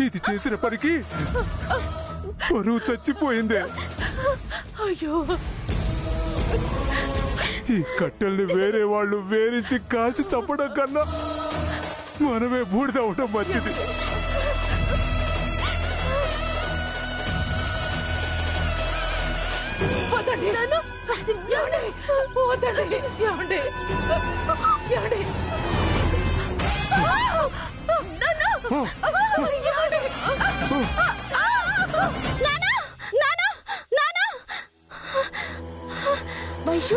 ఇది చేసిన పనికి పరువు చచ్చిపోయిందే. అయ్యో, ఈ కట్టెల్ని వేరే వాళ్ళు వేరించి కాల్చి చంపడం కన్నా మనమే బూడిదవడం మంచిది. వద్దండి నాన్న, ఏమండి? వద్దండి, ఏమండి? ఏమండి? వైషు,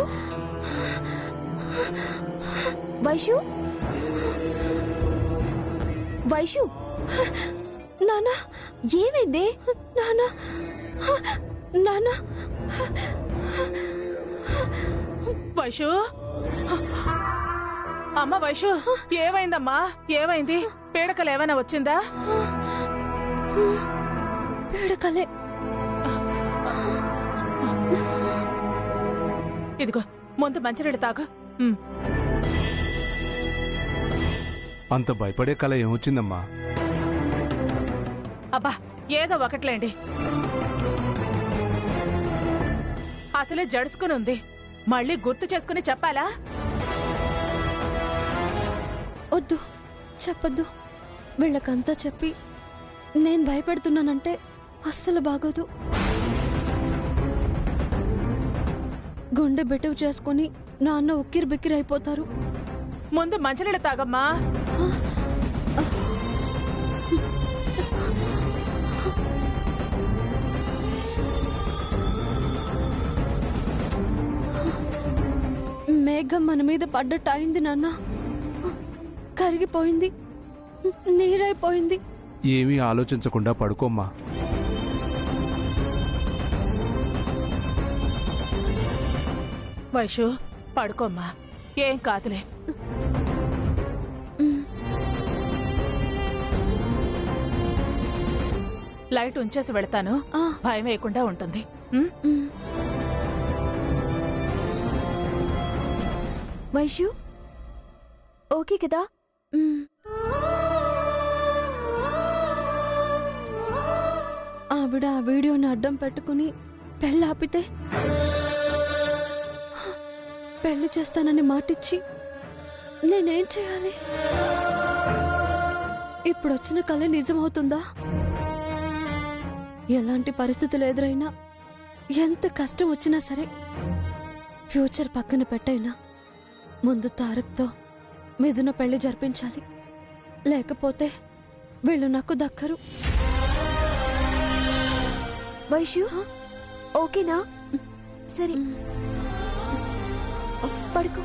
వైషు, వైషు, నానా ఏమైంది? నానా, నానా. వైషు, అమ్మ వైషు, ఏమైందమ్మా? ఏమైంది? పీడకలు ఏమైనా వచ్చిందా? పీడకలే. ఇదిగో ముందు మంచినీళ్ళు తాగు. అంత భయపడే కళ ఏమొచ్చిందమ్మా? అబ్బా, ఏదో ఒకట్లేండి. అసలే జడుసుకుని ఉంది, మళ్ళీ గుర్తు చేసుకుని చెప్పాలా? వద్దు, చెప్పొద్దు. వీళ్ళకంతా చెప్పి నేను భయపెడుతున్నానంటే అస్సలు బాగోదు. గుండె బెటవు చేసుకుని నాన్న ఉక్కిరి బిక్కిరి అయిపోతారు. ముందు మంచినీళ్ళు తాగమ్మా. మేఘం మన మీద పడ్డట్టు అయింది నాన్న. కరిగిపోయింది, నీరైపోయింది. ఏమీ ఆలోచించకుండా పడుకోమ్మా. వైషు, పడుకోమ్మా, ఏం కాదులే. లైట్ ఉంచేసి వెళతాను, భయం వేయకుండా ఉంటుంది. వైషు, ఓకే కదా? ఆవిడ ఆ వీడియోని అడ్డం పెట్టుకుని పెళ్ళాపితే, పెళ్లి చేస్తానని మాటిచ్చి నేనేం చేయాలి? ఇప్పుడొచ్చిన కళ నిజమవుతుందా? ఎలాంటి పరిస్థితులు ఎదురైనా, ఎంత కష్టం వచ్చినా సరే ఫ్యూచర్ పక్కన పెట్టైనా ముందు తారక్తో మిథున పెళ్లి జరిపించాలి. లేకపోతే వీళ్ళు నాకు దక్కరు. వైషు, ఓకేనా? సరే, పడుకో.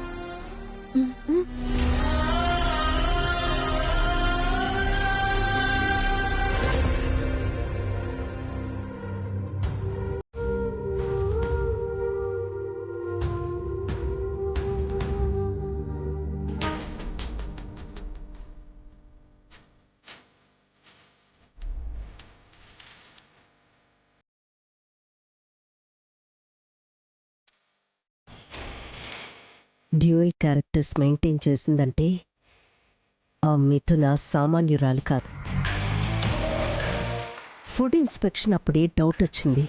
డ్యూయల్ క్యారెక్టర్స్ మెయింటైన్ చేసిందంటే ఆ మిథున సామాన్యురాలు కాదు. ఫుడ్ ఇన్స్పెక్షన్ అప్పుడే డౌట్ వచ్చింది.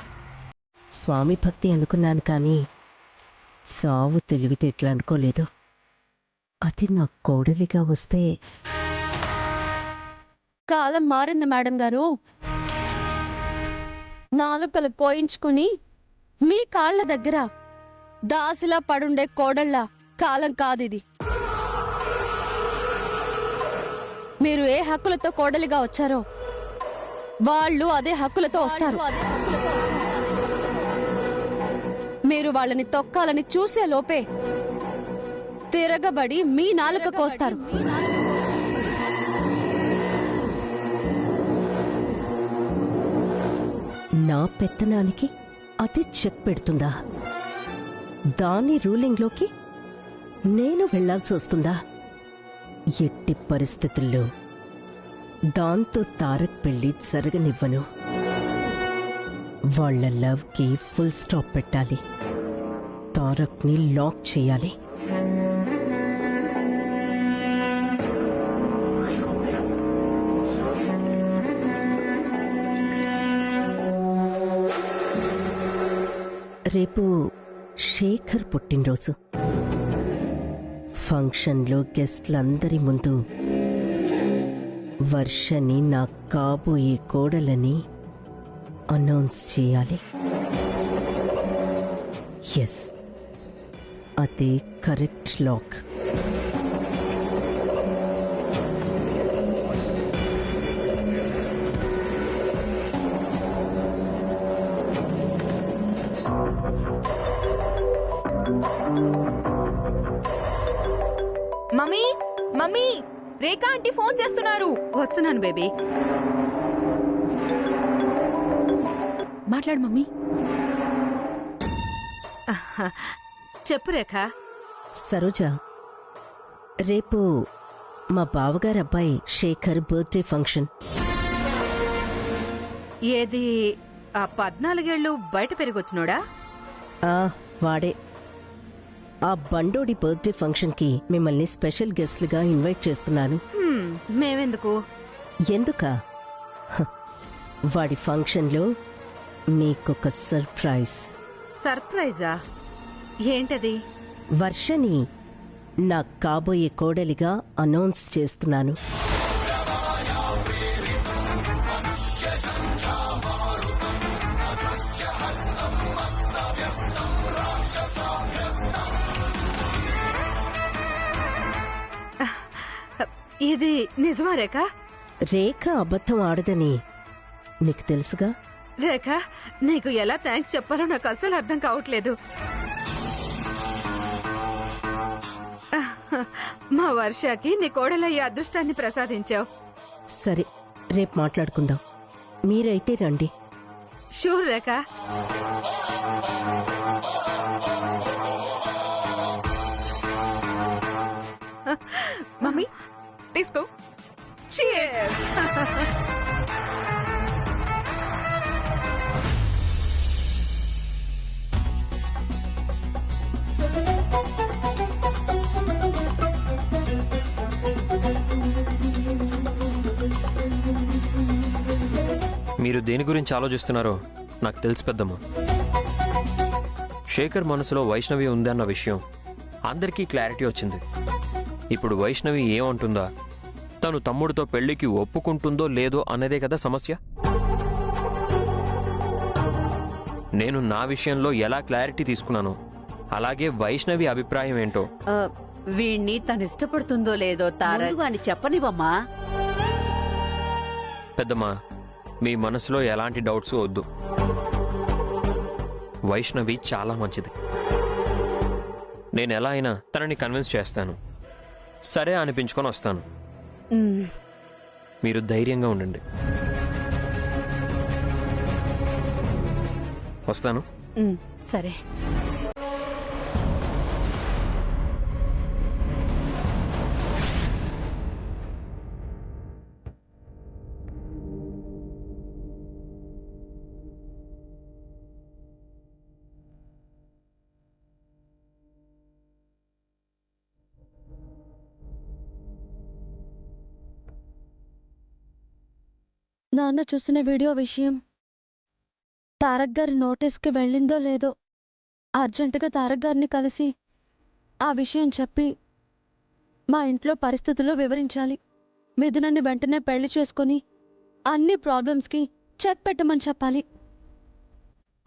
స్వామి భక్తి అనుకున్నాను కానీ సావు తెలివితేటలు అనుకోలేదు. అది నా కోడలిగా వస్తే. కాలం మారింది మేడం గారు. నాలుకలు కోయించుకుని మీ కాళ్ళ దగ్గర దాసిలా పడుండే కోడళ్ళ కాలం కాదిది. మీరు ఏ హక్కులతో కోడలిగా వచ్చారో వాళ్ళు అదే హక్కులతో వస్తారు. మీరు వాళ్ళని తొక్కాలని చూసే లోపే తిరగబడి మీ నాలుక కోస్తారు. నా పెత్తనానికి అది చెక్ పెడుతుందా? దాని రూలింగ్లోకి నేను వెళ్లాల్సి వస్తుందా? ఎట్టి పరిస్థితుల్లో దాంతో తారక్ పెళ్లి జరగనివ్వను. వాళ్ల లవ్కి ఫుల్ స్టాప్ పెట్టాలి. తారక్ని లాక్ చేయాలి. రేపు శేఖర్ పుట్టినరోజు. ఫంక్షన్లో గెస్ట్లందరి ముందు వర్షని నా కాబోయే కోడలని అనౌన్స్ చేయాలి. ఎస్, అదే కరెక్ట్ లాక్. మమ్మీ మమ్మీ, రేఖా ఆంటీ ఫోన్ చేస్తున్నారు. వస్తున్నాను బేబీ. మాట్లాడు మమ్మీ. చెప్పు రేఖ. సరోజ, రేపు మా బావగారు అబ్బాయి శేఖర్ బర్త్డే ఫంక్షన్. ఏది ఆ 14 ఏళ్ళు బయట పెరిగొచ్చినోడా? వాడే. ఆ బండోడి బర్త్డే ఫంక్షన్కి మిమ్మల్ని స్పెషల్ గెస్ట్లుగా ఇన్వైట్ చేస్తున్నాను. మేమెందుకు? ఎందుకా? వాడి ఫంక్షన్లో మీకొక సర్ప్రైజ్. సర్ప్రైజా? ఏంటది? వర్షని నా కాబోయే కోడలిగా అనౌన్స్ చేస్తున్నాను. ఇది నిజమా రేఖ? రేఖ అబద్ధం ఆడదని నీకు తెలుసుగా. రేఖ, నీకు ఎలా థ్యాంక్స్ చెప్పాలో నాకు అస్సలు అర్థం కావట్లేదు. మా వర్షకి నీ కోడలయ్యే అదృష్టాన్ని ప్రసాదించావు. సరే, రేపు మాట్లాడుకుందాం. మీరైతే రండి. షూర్ రేఖ. మమ్మీ తీసుకో. Cheers. మీరు దేని గురించి ఆలోచిస్తున్నారో నాకు తెలుసు పెద్దమ్మ. శేఖర్ మనసులో వైష్ణవి ఉందన్న విషయం అందరికీ క్లారిటీ వచ్చింది. ఇప్పుడు వైష్ణవి ఏమంటుందా, తను తమ్ముడితో పెళ్లికి ఒప్పుకుంటుందో లేదో అన్నదే కదా సమస్య. నేను నా విషయంలో ఎలా క్లారిటీ తీసుకున్నానో అలాగే వైష్ణవి అభిప్రాయం ఏంటో. వీణ్ణి తను ఇష్టపడుతుందో లేదో తారని చెప్పనివమ్మా. పెద్దమ్మా, మీ మనసులో ఎలాంటి డౌట్స్ వద్దు. వైష్ణవి చాలా మంచిది. నేను ఎలా అయినా తనని కన్విన్స్ చేస్తాను. సరే అనిపించుకొని వస్తాను. మీరు ధైర్యంగా ఉండండి. వస్తాను. సరే. నాన్న చూసిన వీడియో విషయం తారక్ గారి నోటీస్కి వెళ్ళిందో లేదో అర్జెంటుగా తారక్ గారిని కలిసి ఆ విషయం చెప్పి మా ఇంట్లో పరిస్థితులు వివరించాలి. మిథునని వెంటనే పెళ్లి చేసుకుని అన్ని ప్రాబ్లమ్స్కి చెక్ పెట్టమని చెప్పాలి.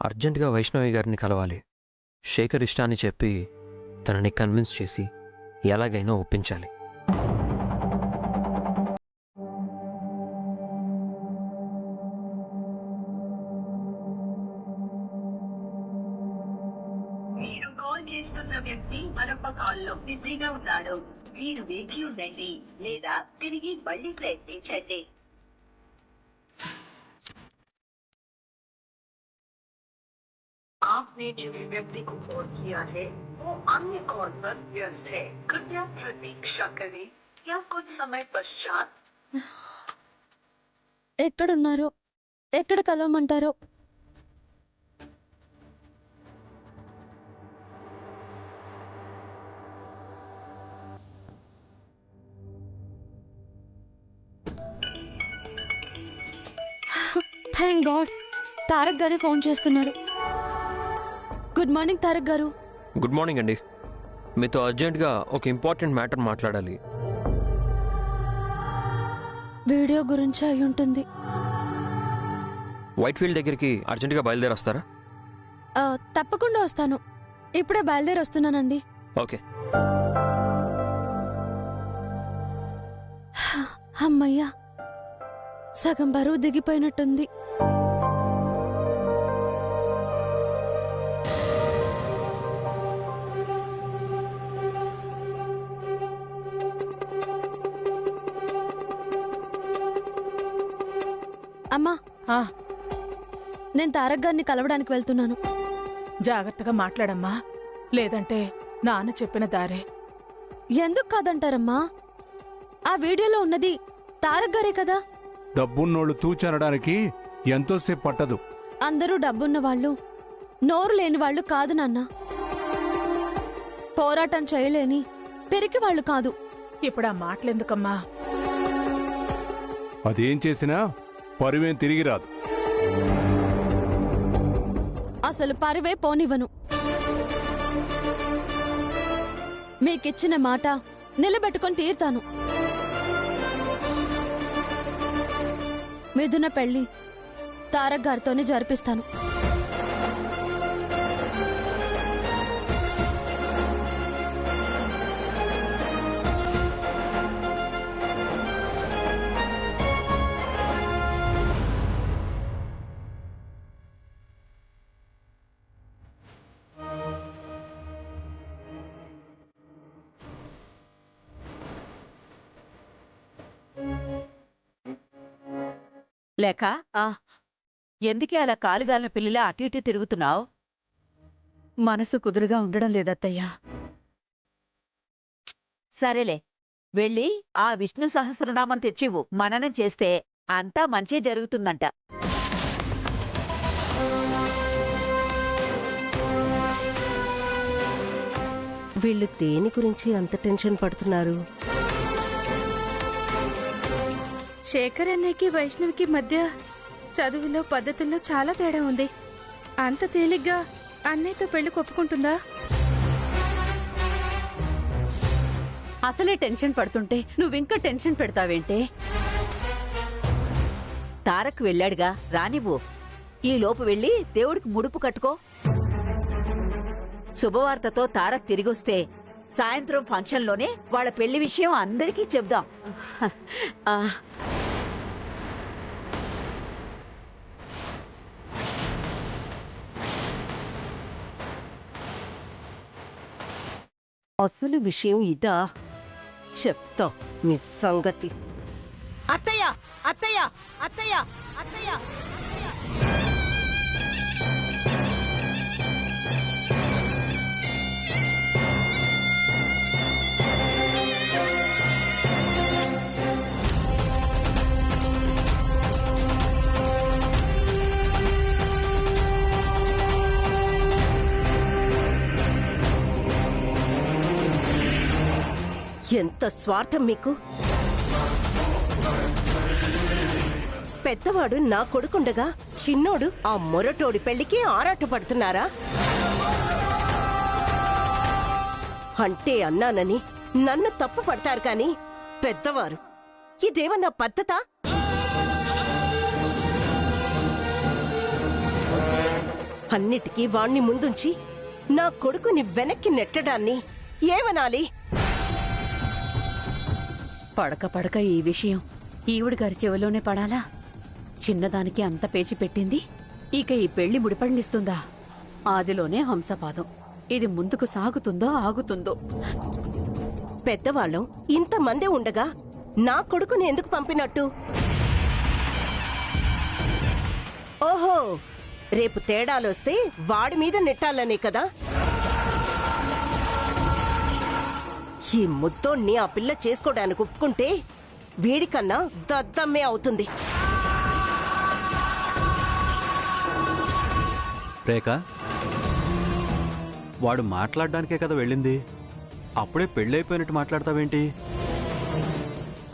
అర్జెంటుగా వైష్ణవి గారిని కలవాలి. శేఖర్ ఇష్టాన్ని చెప్పి తనని కన్విన్స్ చేసి ఎలాగైనా ఒప్పించాలి. మీరు కాల్ చేస్తున్న వ్యక్తి మరొక కాల్లో బిజీగా ఉన్నాడు. మీరు వేచి ఉండండి లేదా తిరిగి మళ్ళీ ప్రయత్నించండి. आपने जिस व्यक्ति को कॉल किया है वो अन्य कॉल पर व्यस्त है. कृपया प्रतीक्षा करें या कुछ समय पश्चात. ఎక్కడున్నారో, ఎక్కడ కలవమంటారో. థ్యాంక్ గాడ్, తారక్ గారే ఫోన్ చేస్తున్నారు. గుడ్ మార్నింగ్ తారక్ గారు. గుడ్ మార్నింగ్ అండి. మీతో అర్జెంటుగా ఒక ఇంపార్టెంట్ మ్యాటర్ మాట్లాడాలి. వీడియో గురించి అయి ఉంటుంది. వైట్ ఫీల్డ్ దగ్గరికి అర్జెంటుగా బయలుదేరొస్తారా? తప్పకుండా వస్తాను. ఇప్పుడే బయలుదేరి వస్తున్నానండి. ఓకే. అమ్మయ్యా, సగం బరువు దిగిపోయినట్టుంది. అమ్మా, ఆ, నేను తారక్ గారిని కలవడానికి వెళ్తున్నాను. జాగ్రత్తగా మాట్లాడమ్మా, లేదంటే నాన్న చెప్పిన దారే. ఎందుకు కాదంటారమ్మా? ఆ వీడియోలో ఉన్నది తారక్ గారే కదా. డబ్బున్నోళ్ళు తూచనడానికి ఎంతోసేపు పట్టదు. అందరూ డబ్బున్న వాళ్ళు, నోరు లేని వాళ్ళు కాదు నాన్న. పోరాటం చేయలేని పెరికి వాళ్ళు కాదు. ఇప్పుడు ఆ మాటలెందుకమ్మా? అదేం చేసినా పరువేం తిరిగి రాదు. అసలు పరువే పోనివ్వను. మీకిచ్చిన మాట నిలబెట్టుకొని తీరుతాను. మిథున పెళ్లి తారక్ గారితోనే జరిపిస్తాను. లేక ఎందుకే అలా కాలుగాలిన పిల్లిలా అటు ఇటు తిరుగుతున్నావు? మనసు కుదురుగా ఉండడం లేదత్తయ్యా. సరేలే, వెళ్ళి ఆ విష్ణు సహస్రనామం తెచ్చివు. మననం చేస్తే అంతా మంచి జరుగుతుందంట. వీళ్ళు దేని గురించి అంత టెన్షన్ పడుతున్నారు? శేఖర్ అన్నయ్యకి వైష్ణవికి మధ్య చదువులో పద్ధతుల్లో చాలా తేడా ఉంది. అంత తేలిగ్గా అన్నయ్యతో పెళ్లి ఒప్పుకుంటుందా? అసలే టెన్షన్ పడుతుంటే నువ్వింకా టెన్షన్ పెడతావేంటే? తారక్ వెళ్ళాడుగా, రానివ్వు. ఈ లోపు వెళ్ళి దేవుడికి ముడుపు కట్టుకో. శుభవార్తతో తారక్ తిరిగొస్తే సాయంత్రం ఫంక్షన్లోనే వాళ్ళ పెళ్లి విషయం అందరికీ చెప్దాం. అసలు విషయం ఇదా? చెప్తా మీ సంగతి. అత్తయ్య అత్తయ్య అత్తయ్య అత్తయ్య ఎంత స్వార్థం మీకు! పెద్దవాడు నా కొడుకుండగా చిన్నోడు ఆ మొరటోడి పెళ్లికి ఆరాటపడుతున్నారా? అంటే అన్నానని నన్ను తప్పు పడతారు కాని పెద్దవారు ఇదేమన్నా పద్ధతా? అన్నిటికీ వాణ్ణి ముందుంచి నా కొడుకుని వెనక్కి నెట్టడాన్ని ఏమనాలి? పడక పడక ఈ విషయం ఈవిడి గారి చెవిలోనే పడాలా? చిన్నదానికి అంత పేచి పెట్టింది, ఇక ఈ పెళ్లి ముడిపడినిస్తుందా? ఆదిలోనే హంసపాదం. ఇది ముందుకు సాగుతుందో ఆగుతుందో? పెద్దవాళ్ళం ఇంతమంది ఉండగా నా కొడుకుని ఎందుకు పంపినట్టు? ఓహో, రేపు తేడాలొస్తే వాడి మీద నెట్టాలనే కదా? ఈ ముద్దోణ్ణి ఆ పిల్ల చేసుకోవడానికి ఒప్పుకుంటే వీడికన్నా దద్దమ్మే అవుతుంది. రేఖ, వాడు మాట్లాడడానికే కదా వెళ్ళింది. అప్పుడే పెళ్ళైపోయినట్టు మాట్లాడతావేంటి?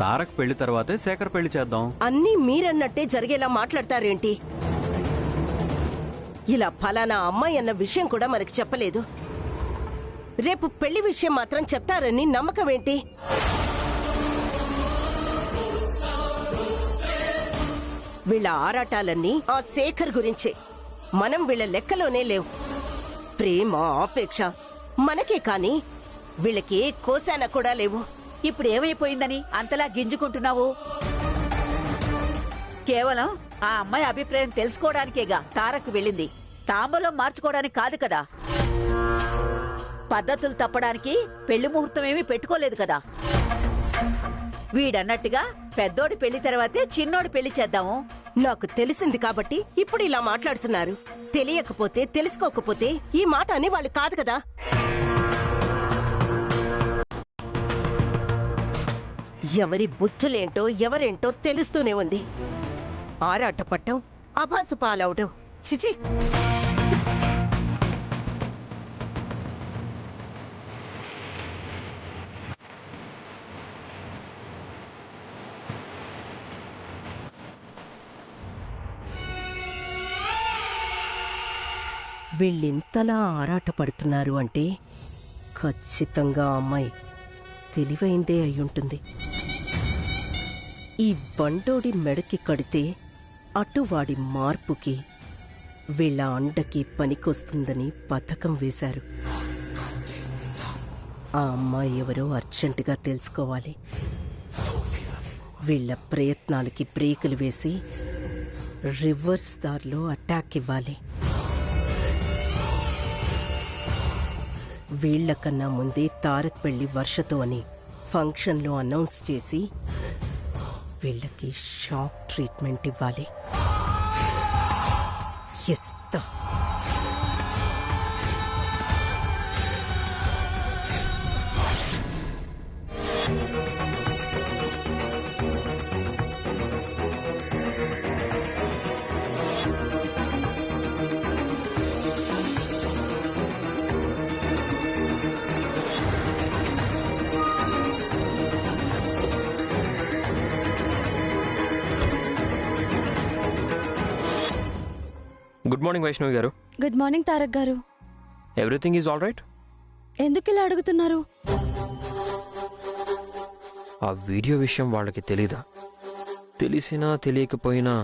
తారక్ పెళ్లి తర్వాతే శేఖర్ పెళ్లి చేద్దాం. అన్నీ మీరన్నట్టే జరిగేలా మాట్లాడతారేంటి? ఇలా ఫలానా అమ్మాయి అన్న విషయం కూడా మనకి చెప్పలేదు. రేపు పెళ్లి విషయం మాత్రం చెప్తారని నమ్మకం ఏంటి? వీళ్ళ ఆరాటాలన్నీ ఆ శేఖర్ గురించే. మనం వీళ్ళ లెక్కలోనే లేవు. ప్రేమ, ఆపేక్ష మనకే కాని వీళ్ళకి కోశాన కూడా లేవు. ఇప్పుడు ఏమైపోయిందని అంతలా గింజుకుంటున్నావు? కేవలం ఆ అమ్మాయి అభిప్రాయం తెలుసుకోవడానికేగా తారక్ వెళ్ళింది. తాంబూలం మార్చుకోవడానికి కాదు కదా. పద్ధతులు తప్పడానికి పెళ్లి ముహూర్తం ఏమీ పెట్టుకోలేదు కదా. వీడన్నట్టుగా పెద్దోడి పెళ్లి తర్వాతే చిన్నోడి పెళ్లి చేద్దాము. నాకు తెలిసింది కాబట్టి ఇప్పుడు ఇలా మాట్లాడుతున్నారు. తెలియకపోతే తెలుసుకోకపోతే ఈ మాట అనేవాళ్ళు కాదు కదా. ఎవరి బుద్ధులేంటో ఎవరేంటో తెలుస్తూనే ఉంది. ఆరాటపట్టం, అభాసు పాలవడం, చిచి. వీళ్ళింతలా ఆరాటపడుతున్నారు అంటే ఖచ్చితంగా అమ్మాయి తెలివైందే అయ్యుంటుంది. ఈ బండోడి మెడకి కడితే అటువాడి మార్పుకి వీళ్ళ అండకి పనికొస్తుందని పథకం వేశారు. ఆ అమ్మాయి ఎవరో అర్జెంటుగా తెలుసుకోవాలి. వీళ్ళ ప్రయత్నాలకి బ్రేకులు వేసి రివర్స్ దారిలో అటాక్ ఇవ్వాలి. వీళ్లకన్నా ముందే తారక్ పెళ్లి వర్షతో అని ఫంక్షన్లో అనౌన్స్ చేసి వీళ్ళకి షాక్ ట్రీట్మెంట్ ఇవ్వాలి. ఇస్తా. గుడ్ మార్నింగ్ వైష్ణవి గారు. గుడ్ మార్నింగ్ తారక్ గారు. Everything is all right? ఎందుకు ఇలా అడుగుతున్నారు? ఆ వీడియో విషయం వాళ్ళకి తెలీదా? తెలిసినా తెలియకపోయినా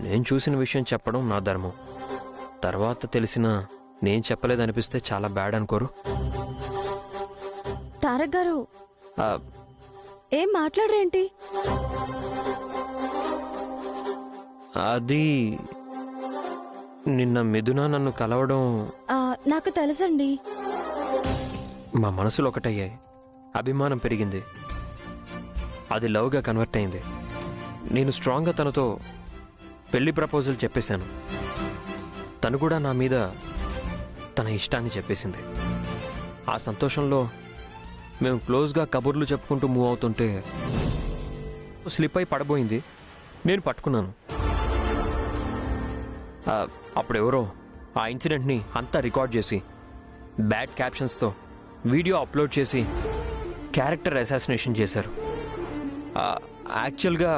నేను చూసిన విషయం చెప్పడం నా ధర్మం. తర్వాత తెలిసినా నేను చెప్పలేదనిపిస్తే చాలా బ్యాడ్ అనుకోరు? తారక్ గారు ఆ, ఏం మాట్లాడరేంటి? అది నిన్న మిథున నన్ను కలవడం నాకు తెలుసండి. మా మనసులు ఒకటయ్యాయి. అభిమానం పెరిగింది. అది లవ్గా కన్వర్ట్ అయింది. నేను స్ట్రాంగ్గా తనతో పెళ్లి ప్రపోజల్ చెప్పేశాను. తను కూడా నా మీద తన ఇష్టాన్ని చెప్పేసింది. ఆ సంతోషంలో మేము క్లోజ్గా కబుర్లు చెప్పుకుంటూ మూవ్ అవుతుంటే స్లిప్ అయి పడబోయింది. నేను పట్టుకున్నాను. అప్పుడెవరో ఆ ఇన్సిడెంట్ని అంతా రికార్డ్ చేసి బ్యాడ్ క్యాప్షన్స్తో వీడియో అప్లోడ్ చేసి క్యారెక్టర్ అసాసినేషన్ చేశారు. యాక్చువల్గా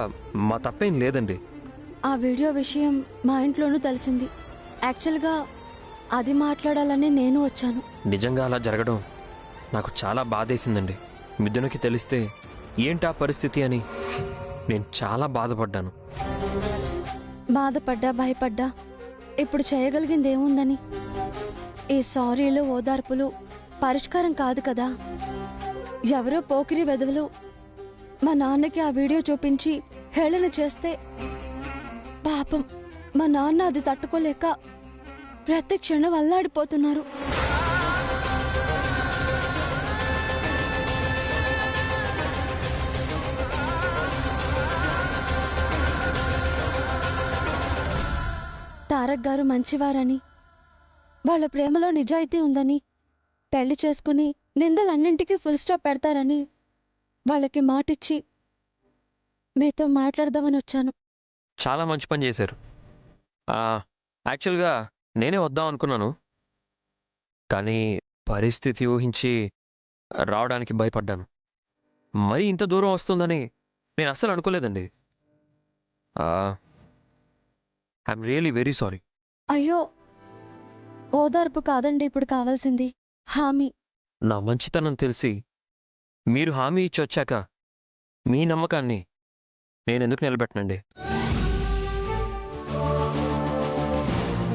మా తప్పేం లేదండి. ఆ వీడియో విషయం మా ఇంట్లోనూ తెలిసింది. యాక్చువల్గా అది మాట్లాడాలని నేను వచ్చాను. నిజంగా అలా జరగడం నాకు చాలా బాధేసిందండి. మిథునకి తెలిస్తే ఏంటా పరిస్థితి అని నేను చాలా బాధపడ్డాను. బాధపడ్డా భయపడ్డా ఇప్పుడు చేయగలిగింది ఏముందని? ఈ సారీలు ఓదార్పులు పరిష్కారం కాదు కదా. ఎవరో పోకిరి వెధవలు మా నాన్నకి ఆ వీడియో చూపించి హేళన చేస్తే పాపం మా నాన్న అది తట్టుకోలేక ప్రతి క్షణం అల్లాడిపోతున్నారు. తారక్ గారు మంచివారని, వాళ్ళ ప్రేమలో నిజాయితీ ఉందని, పెళ్లి చేసుకుని నిందలన్నింటికీ ఫుల్ స్టాప్ పెడతారని వాళ్ళకి మాటిచ్చి మీతో మాట్లాడదామని వచ్చాను. చాలా మంచి పని చేశారు. యాక్చువల్గా నేనే వద్దాం అనుకున్నాను, కానీ పరిస్థితి ఊహించి రావడానికి భయపడ్డాను. మరి ఇంత దూరం వస్తుందని నేను అస్సలు అనుకోలేదండి. I'm really very sorry. అయ్యో ఓదార్పు కాదండి ఇప్పుడు కావాల్సింది, హామీ. నా మంచితనం తెలిసి మీరు హామీ ఇచ్చి వచ్చాక మీ నమ్మకాన్ని నేనెందుకు నిలబెట్టనండి?